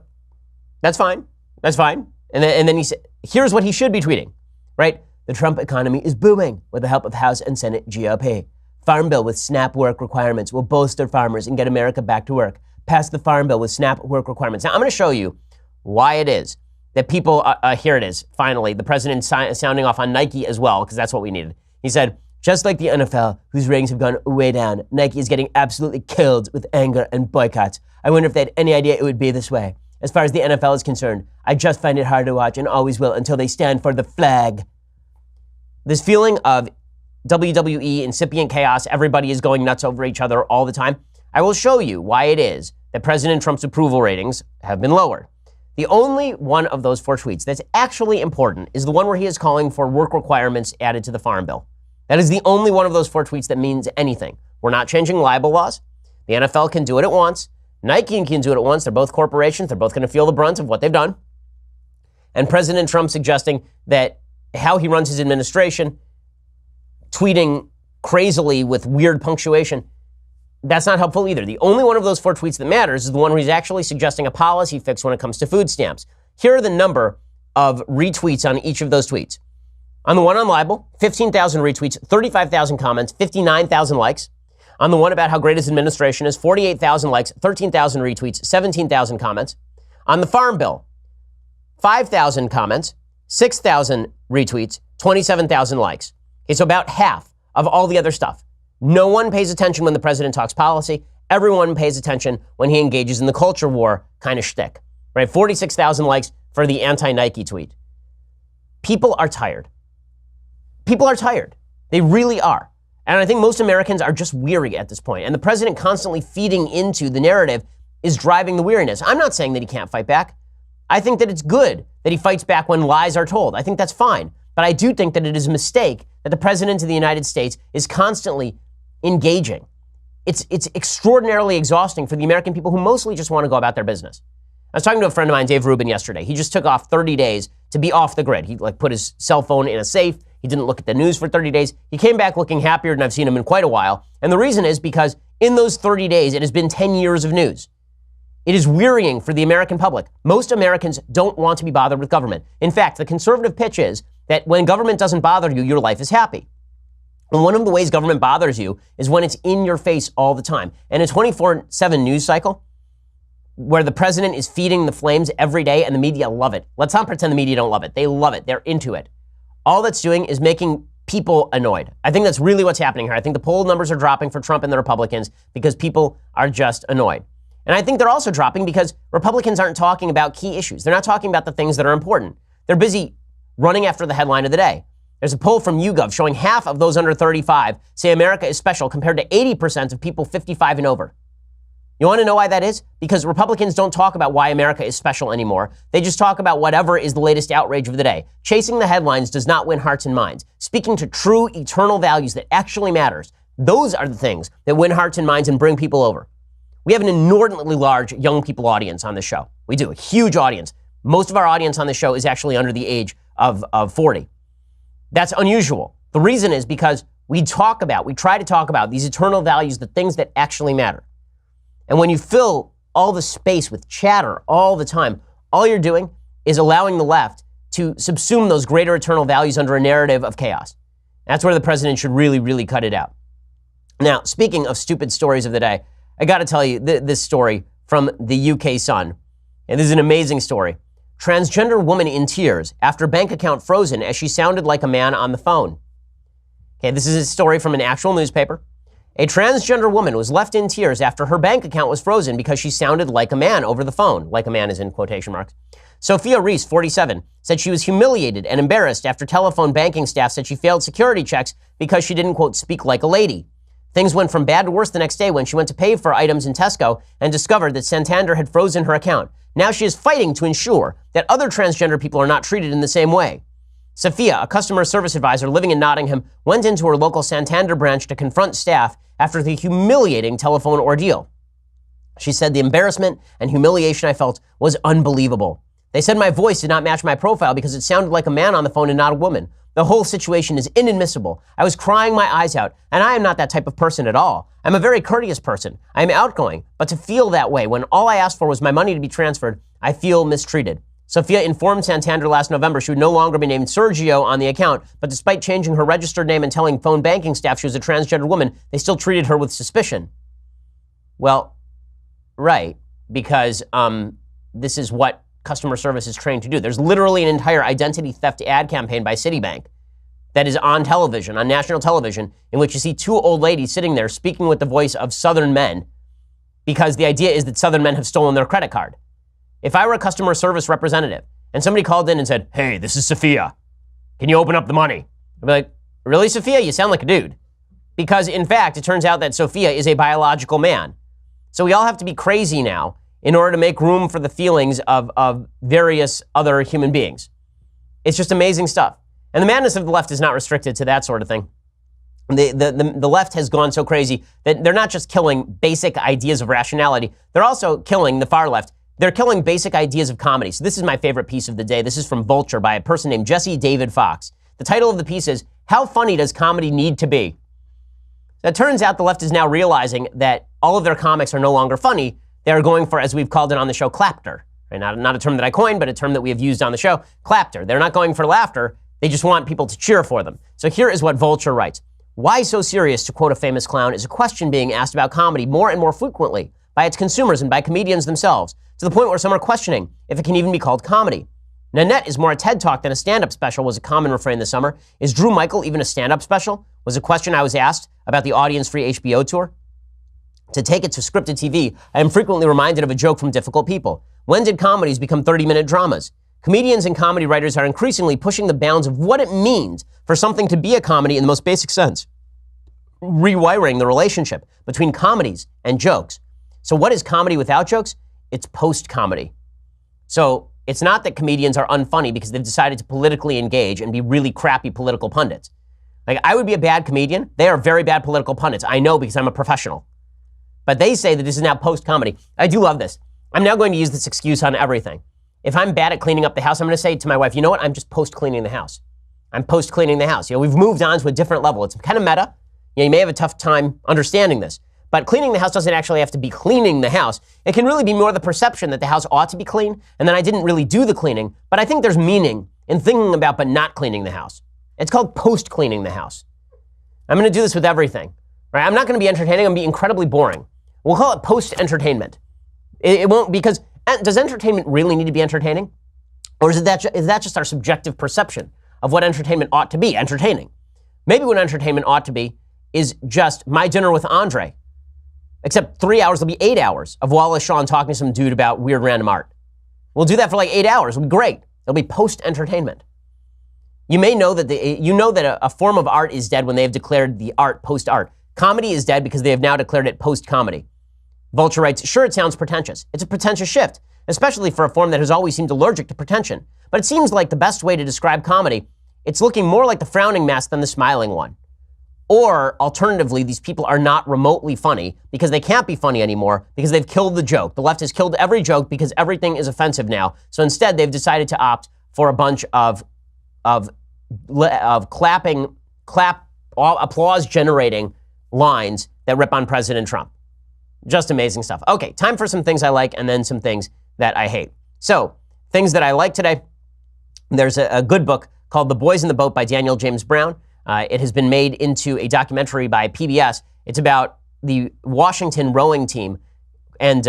that's fine. That's fine. And then he said, here's what he should be tweeting, right? The Trump economy is booming with the help of House and Senate GOP. Farm bill with SNAP work requirements will bolster farmers and get America back to work. Pass the farm bill with SNAP work requirements. Now, I'm going to show you why it is that people, here it is, finally, the president sounding off on Nike as well, because that's what we needed. He said, just like the NFL, whose ratings have gone way down, Nike is getting absolutely killed with anger and boycotts. I wonder if they had any idea it would be this way. As far as the NFL is concerned, I just find it hard to watch and always will until they stand for the flag. This feeling of WWE incipient chaos, everybody is going nuts over each other all the time. I will show you why it is that President Trump's approval ratings have been lowered. The only one of those 4 tweets that's actually important is the one where he is calling for work requirements added to the Farm Bill. That is the only one of those 4 tweets that means anything. We're not changing libel laws. The NFL can do it at once. Nike can do it at once. They're both corporations. They're both going to feel the brunt of what they've done. And President Trump suggesting that how he runs his administration, tweeting crazily with weird punctuation, that's not helpful either. The only one of those 4 tweets that matters is the one where he's actually suggesting a policy fix when it comes to food stamps. Here are the number of retweets on each of those tweets. On the one on libel, 15,000 retweets, 35,000 comments, 59,000 likes. On the one about how great his administration is, 48,000 likes, 13,000 retweets, 17,000 comments. On the Farm Bill, 5,000 comments, 6,000 retweets, 27,000 likes. Okay, so about half of all the other stuff. No one pays attention when the president talks policy. Everyone pays attention when he engages in the culture war kind of shtick. Right? 46,000 likes for the anti-Nike tweet. People are tired. People are tired. They really are. And I think most Americans are just weary at this point. And the president constantly feeding into the narrative is driving the weariness. I'm not saying that he can't fight back. I think that it's good that he fights back when lies are told. I think that's fine. But I do think that it is a mistake that the president of the United States is constantly engaging. It's extraordinarily exhausting for the American people who mostly just want to go about their business. I was talking to a friend of mine, Dave Rubin, yesterday. He just took off 30 days to be off the grid. He put his cell phone in a safe. He didn't look at the news for 30 days. He came back looking happier than I've seen him in quite a while. And the reason is because in those 30 days, it has been 10 years of news. It is wearying for the American public. Most Americans don't want to be bothered with government. In fact, the conservative pitch is that when government doesn't bother you, your life is happy. And one of the ways government bothers you is when it's in your face all the time. And a 24/7 news cycle where the president is feeding the flames every day and the media love it. Let's not pretend the media don't love it. They love it. They're into it. All that's doing is making people annoyed. I think that's really what's happening here. I think the poll numbers are dropping for Trump and the Republicans because people are just annoyed. And I think they're also dropping because Republicans aren't talking about key issues. They're not talking about the things that are important. They're busy running after the headline of the day. There's a poll from YouGov showing half of those under 35 say America is special compared to 80% of people 55 and over. You want to know why that is? Because Republicans don't talk about why America is special anymore. They just talk about whatever is the latest outrage of the day. Chasing the headlines does not win hearts and minds. Speaking to true eternal values that actually matters, those are the things that win hearts and minds and bring people over. We have an inordinately large young people audience on this show. We do, a huge audience. Most of our audience on this show is actually under the age of 40. That's unusual. The reason is because we try to talk about these eternal values, the things that actually matter. And when you fill all the space with chatter all the time, all you're doing is allowing the left to subsume those greater eternal values under a narrative of chaos. That's where the president should really, really cut it out. Now, speaking of stupid stories of the day, I got to tell you this story from the UK Sun. And this is an amazing story. Transgender woman in tears after bank account frozen as she sounded like a man on the phone. Okay, this is a story from an actual newspaper. A transgender woman was left in tears after her bank account was frozen because she sounded like a man over the phone. Like a man is in quotation marks. Sophia Reese, 47, said she was humiliated and embarrassed after telephone banking staff said she failed security checks because she didn't, quote, speak like a lady. Things went from bad to worse the next day when she went to pay for items in Tesco and discovered that Santander had frozen her account. Now she is fighting to ensure that other transgender people are not treated in the same way. Sophia, a customer service advisor living in Nottingham, went into her local Santander branch to confront staff after the humiliating telephone ordeal. She said, the embarrassment and humiliation I felt was unbelievable. They said my voice did not match my profile because it sounded like a man on the phone and not a woman. The whole situation is inadmissible. I was crying my eyes out, and I am not that type of person at all. I'm a very courteous person. I am outgoing, but to feel that way when all I asked for was my money to be transferred, I feel mistreated. Sophia informed Santander last November she would no longer be named Sergio on the account, but despite changing her registered name and telling phone banking staff she was a transgender woman, they still treated her with suspicion. Well, right, because this is what customer service is trained to do. There's literally an entire identity theft ad campaign by Citibank that is on television, on national television, in which you see two old ladies sitting there speaking with the voice of Southern men, because the idea is that Southern men have stolen their credit card. If I were a customer service representative and somebody called in and said, "Hey, this is Sophia. Can you open up the money?" I'd be like, "Really, Sophia? You sound like a dude." Because in fact, it turns out that Sophia is a biological man. So we all have to be crazy now in order to make room for the feelings of various other human beings. It's just amazing stuff. And the madness of the left is not restricted to that sort of thing. The left has gone so crazy that they're not just killing basic ideas of rationality, they're also killing the far left. They're killing basic ideas of comedy. So this is my favorite piece of the day. This is from Vulture by a person named Jesse David Fox. The title of the piece is, "How Funny Does Comedy Need to Be?" It turns out the left is now realizing that all of their comics are no longer funny. They are going for, as we've called it on the show, clapter. Right? Not a term that I coined, but a term that we have used on the show, clapter. They're not going for laughter. They just want people to cheer for them. So here is what Vulture writes. "Why so serious, to quote a famous clown, is a question being asked about comedy more and more frequently by its consumers and by comedians themselves, to the point where some are questioning if it can even be called comedy. Nanette is more a TED Talk than a stand-up special," was a common refrain this summer. "Is Drew Michael even a stand-up special?" was a question I was asked about the audience-free HBO tour. To take it to scripted TV, I am frequently reminded of a joke from Difficult People. When did comedies become 30-minute dramas? Comedians and comedy writers are increasingly pushing the bounds of what it means for something to be a comedy in the most basic sense, rewiring the relationship between comedies and jokes. So what is comedy without jokes? It's post-comedy. So it's not that comedians are unfunny because they've decided to politically engage and be really crappy political pundits. Like, I would be a bad comedian. They are very bad political pundits. I know because I'm a professional. But they say that this is now post-comedy. I do love this. I'm now going to use this excuse on everything. If I'm bad at cleaning up the house, I'm going to say to my wife, "You know what? I'm just post-cleaning the house. I'm post-cleaning the house." You know, we've moved on to a different level. It's kind of meta. You know, you may have a tough time understanding this. But cleaning the house doesn't actually have to be cleaning the house. It can really be more the perception that the house ought to be clean, and then I didn't really do the cleaning, but I think there's meaning in thinking about but not cleaning the house. It's called post-cleaning the house. I'm going to do this with everything. Right? I'm not going to be entertaining. I'm going to be incredibly boring. We'll call it post-entertainment. It won't, because does entertainment really need to be entertaining? Or is that just our subjective perception of what entertainment ought to be, entertaining? Maybe what entertainment ought to be is just My Dinner with Andre. Except 3 hours will be 8 hours of Wallace Shawn talking to some dude about weird random art. We'll do that for like 8 hours. It'll be great. It'll be post-entertainment. You may know that a form of art is dead when they have declared the art post-art. Comedy is dead because they have now declared it post-comedy. Vulture writes, "Sure, it sounds pretentious. It's a pretentious shift, especially for a form that has always seemed allergic to pretension. But it seems like the best way to describe comedy, it's looking more like the frowning mask than the smiling one. Or, alternatively, these people are not remotely funny because they can't be funny anymore because they've killed the joke. The left has killed every joke because everything is offensive now. So instead, they've decided to opt for a bunch of applause-generating lines that rip on President Trump. Just amazing stuff. Okay, time for some things I like and then some things that I hate. So, things that I like today. There's a good book called The Boys in the Boat by Daniel James Brown. It has been made into a documentary by PBS. It's about the Washington rowing team and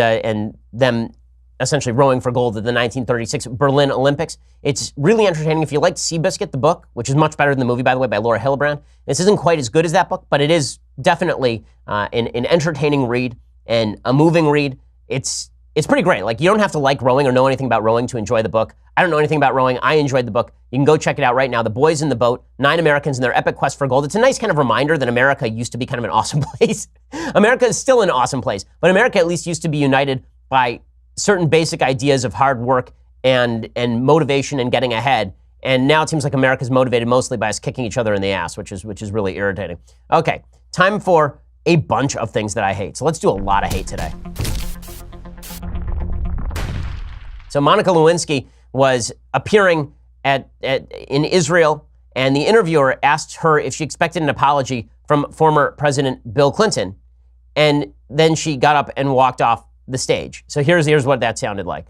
them essentially rowing for gold at the 1936 Berlin Olympics. It's really entertaining. If you liked Seabiscuit, the book, which is much better than the movie, by the way, by Laura Hillebrand. This isn't quite as good as that book, but it is definitely an entertaining read and a moving read. It's pretty great. Like, you don't have to like rowing or know anything about rowing to enjoy the book. I don't know anything about rowing. I enjoyed the book. You can go check it out right now. The Boys in the Boat, 9 Americans in their epic quest for gold. It's a nice kind of reminder that America used to be kind of an awesome place. America is still an awesome place, but America at least used to be united by certain basic ideas of hard work and motivation and getting ahead. And now it seems like America's motivated mostly by us kicking each other in the ass, which is really irritating. Okay, time for a bunch of things that I hate. So let's do a lot of hate today. So Monica Lewinsky was appearing in Israel, and the interviewer asked her if she expected an apology from former President Bill Clinton, and then she got up and walked off the stage. So here's what that sounded like.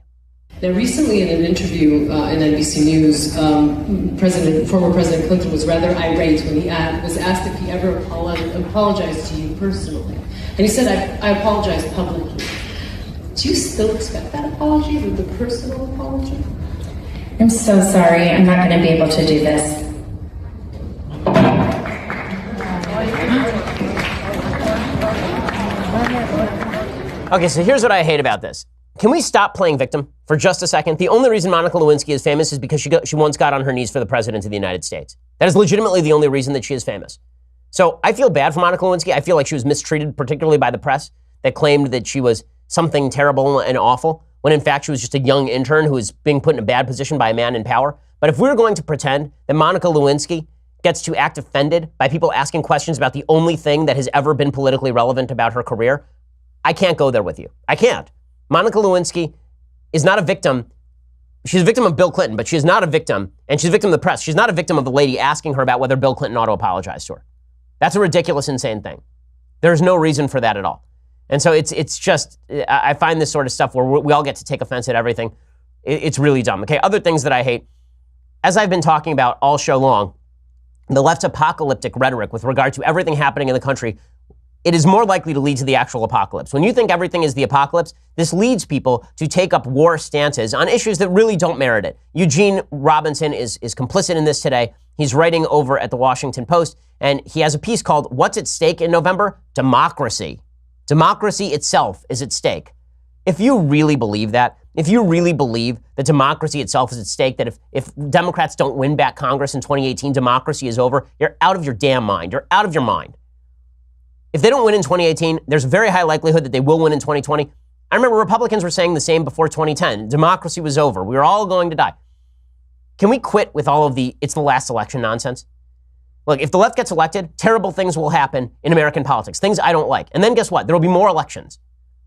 Now, recently in an interview in NBC News, former President Clinton was rather irate when he was asked if he ever apologized to you personally. And he said, I apologize publicly. Do you still expect that apology, the personal apology? I'm so sorry. I'm not going to be able to do this. Okay, so here's what I hate about this. Can we stop playing victim for just a second? The only reason Monica Lewinsky is famous is because she once got on her knees for the president of the United States. That is legitimately the only reason that she is famous. So I feel bad for Monica Lewinsky. I feel like she was mistreated, particularly by the press, that claimed that she was something terrible and awful, when in fact she was just a young intern who was being put in a bad position by a man in power. But if we're going to pretend that Monica Lewinsky gets to act offended by people asking questions about the only thing that has ever been politically relevant about her career, I can't go there with you. I can't. Monica Lewinsky is not a victim. She's a victim of Bill Clinton, but she is not a victim, and she's a victim of the press. She's not a victim of the lady asking her about whether Bill Clinton ought to apologize to her. That's a ridiculous, insane thing. There's no reason for that at all. And so it's just, I find this sort of stuff where we all get to take offense at everything. It's really dumb. Okay, other things that I hate. As I've been talking about all show long, the left's apocalyptic rhetoric with regard to everything happening in the country, it is more likely to lead to the actual apocalypse. When you think everything is the apocalypse, this leads people to take up war stances on issues that really don't merit it. Eugene Robinson is complicit in this today. He's writing over at the Washington Post, and he has a piece called "What's at Stake in November? Democracy. Democracy itself is at stake." If you really believe that, if you really believe that democracy itself is at stake, that if Democrats don't win back Congress in 2018, democracy is over, you're out of your damn mind. You're out of your mind. If they don't win in 2018, there's a very high likelihood that they will win in 2020. I remember Republicans were saying the same before 2010. Democracy was over. We were all going to die. Can we quit with all of the "it's the last election" nonsense? Look, if the left gets elected, terrible things will happen in American politics, things I don't like. And then guess what? There will be more elections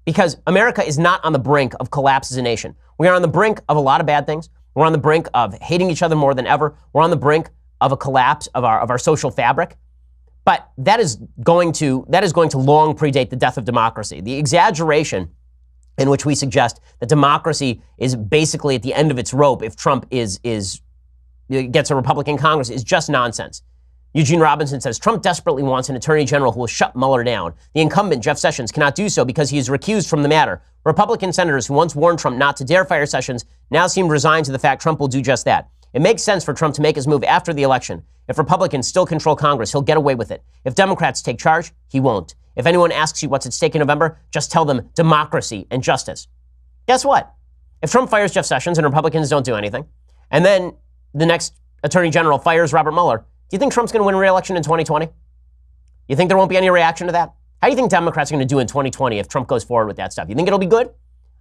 because America is not on the brink of collapse as a nation. We are on the brink of a lot of bad things. We're on the brink of hating each other more than ever. We're on the brink of a collapse of our social fabric. But that is going to long predate the death of democracy. The exaggeration in which we suggest that democracy is basically at the end of its rope if Trump gets a Republican Congress is just nonsense. Eugene Robinson says, Trump desperately wants an attorney general who will shut Mueller down. The incumbent, Jeff Sessions, cannot do so because he is recused from the matter. Republican senators who once warned Trump not to dare fire Sessions now seem resigned to the fact Trump will do just that. It makes sense for Trump to make his move after the election. If Republicans still control Congress, he'll get away with it. If Democrats take charge, he won't. If anyone asks you what's at stake in November, just tell them democracy and justice. Guess what? If Trump fires Jeff Sessions and Republicans don't do anything, and then the next attorney general fires Robert Mueller, do you think Trump's going to win re-election in 2020? You think there won't be any reaction to that? How do you think Democrats are going to do in 2020 if Trump goes forward with that stuff? You think it'll be good?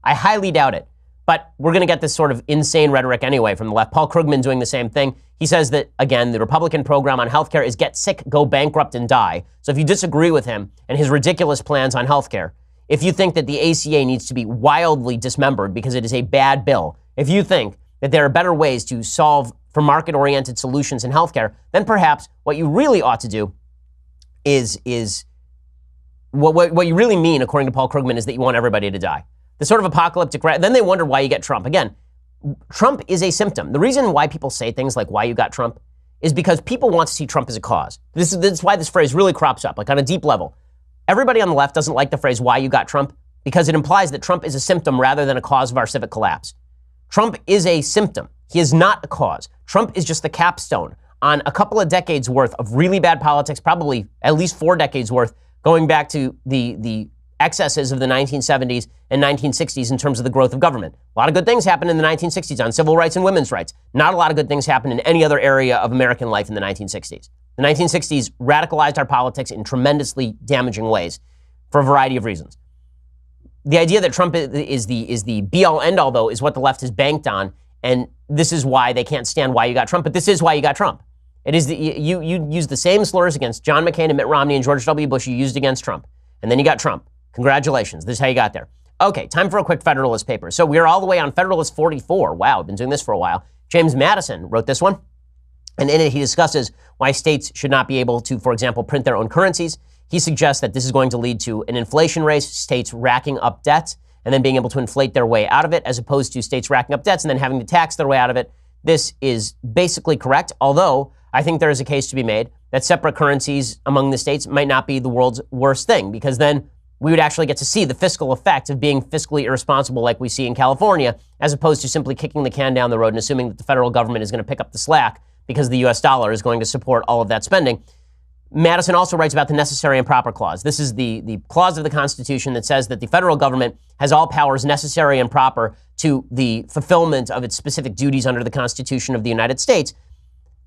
I highly doubt it. But we're going to get this sort of insane rhetoric anyway from the left. Paul Krugman doing the same thing. He says that, again, the Republican program on healthcare is get sick, go bankrupt, and die. So if you disagree with him and his ridiculous plans on healthcare, if you think that the ACA needs to be wildly dismembered because it is a bad bill, if you think that there are better ways to solve for market-oriented solutions in healthcare, then perhaps what you really ought to do is what you really mean, according to Paul Krugman, is that you want everybody to die. The sort of apocalyptic, then they wonder why you get Trump. Again, Trump is a symptom. The reason why people say things like why you got Trump is because people want to see Trump as a cause. This is why this phrase really crops up, like on a deep level. Everybody on the left doesn't like the phrase why you got Trump because it implies that Trump is a symptom rather than a cause of our civic collapse. Trump is a symptom. He is not a cause. Trump is just the capstone on a couple of decades worth of really bad politics, probably at least 4 decades worth, going back to the excesses of the 1970s and 1960s in terms of the growth of government. A lot of good things happened in the 1960s on civil rights and women's rights. Not a lot of good things happened in any other area of American life in the 1960s. The 1960s radicalized our politics in tremendously damaging ways for a variety of reasons. The idea that Trump is the be-all, end-all, though, is what the left has banked on, and this is why they can't stand why you got Trump, but this is why you got Trump. It is you use the same slurs against John McCain and Mitt Romney and George W. Bush you used against Trump, and then you got Trump. Congratulations. This is how you got there. Okay, time for a quick Federalist paper. So we're all the way on Federalist 44. Wow, I've been doing this for a while. James Madison wrote this one, and in it he discusses why states should not be able to, for example, print their own currencies. He suggests that this is going to lead to an inflation race, states racking up debts, and then being able to inflate their way out of it, as opposed to states racking up debts and then having to tax their way out of it. This is basically correct, although I think there is a case to be made that separate currencies among the states might not be the world's worst thing, because then we would actually get to see the fiscal effect of being fiscally irresponsible like we see in California, as opposed to simply kicking the can down the road and assuming that the federal government is going to pick up the slack because the U.S. dollar is going to support all of that spending. Madison also writes about the necessary and proper clause. This is the clause of the Constitution that says that the federal government has all powers necessary and proper to the fulfillment of its specific duties under the Constitution of the United States.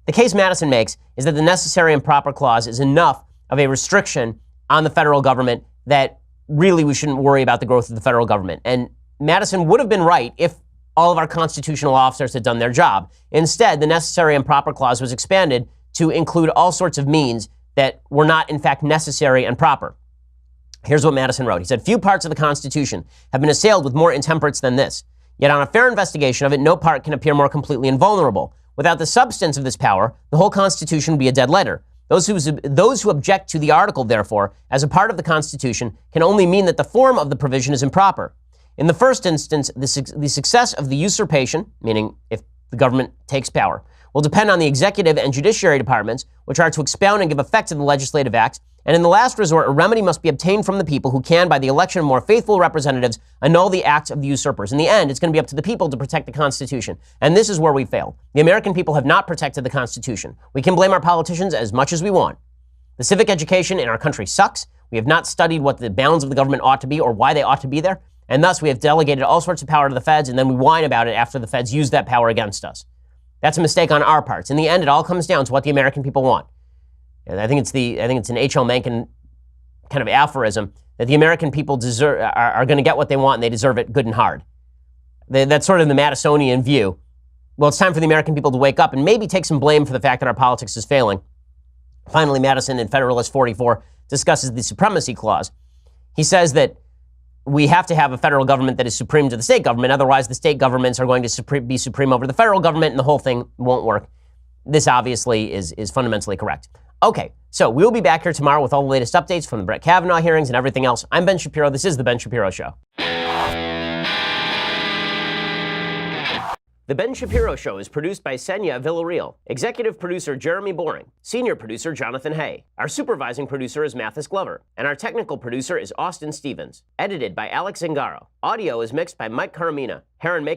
The case Madison makes is that the necessary and proper clause is enough of a restriction on the federal government that really we shouldn't worry about the growth of the federal government. And Madison would have been right if all of our constitutional officers had done their job. Instead, the necessary and proper clause was expanded to include all sorts of means that were not, in fact, necessary and proper. Here's what Madison wrote. He said, "Few parts of the Constitution have been assailed with more intemperance than this. Yet on a fair investigation of it, no part can appear more completely invulnerable. Without the substance of this power, the whole Constitution would be a dead letter. Those who object to the article, therefore, as a part of the Constitution, can only mean that the form of the provision is improper. In the first instance, the success of the usurpation, meaning if the government takes power, will depend on the executive and judiciary departments, which are to expound and give effect to the legislative acts. And in the last resort, a remedy must be obtained from the people who can, by the election of more faithful representatives, annul the acts of the usurpers. In the end, it's going to be up to the people to protect the Constitution. And this is where we failed. The American people have not protected the Constitution. We can blame our politicians as much as we want. The civic education in our country sucks. We have not studied what the bounds of the government ought to be or why they ought to be there. And thus, we have delegated all sorts of power to the feds, and then we whine about it after the feds use that power against us. That's a mistake on our parts. In the end, it all comes down to what the American people want. And I think it's an H.L. Mencken kind of aphorism that the American people are going to get what they want and they deserve it good and hard. That's sort of the Madisonian view. Well, it's time for the American people to wake up and maybe take some blame for the fact that our politics is failing. Finally, Madison in Federalist 44 discusses the supremacy clause. He says that we have to have a federal government that is supreme to the state government. Otherwise, the state governments are going to be supreme over the federal government, and the whole thing won't work. This obviously is fundamentally correct. Okay, so we'll be back here tomorrow with all the latest updates from the Brett Kavanaugh hearings and everything else. I'm Ben Shapiro. This is The Ben Shapiro Show. The Ben Shapiro Show is produced by Senya Villarreal, executive producer Jeremy Boring, senior producer Jonathan Hay. Our supervising producer is Mathis Glover, and our technical producer is Austin Stevens. Edited by Alex Zingaro. Audio is mixed by Mike Carmina. Hair and makeup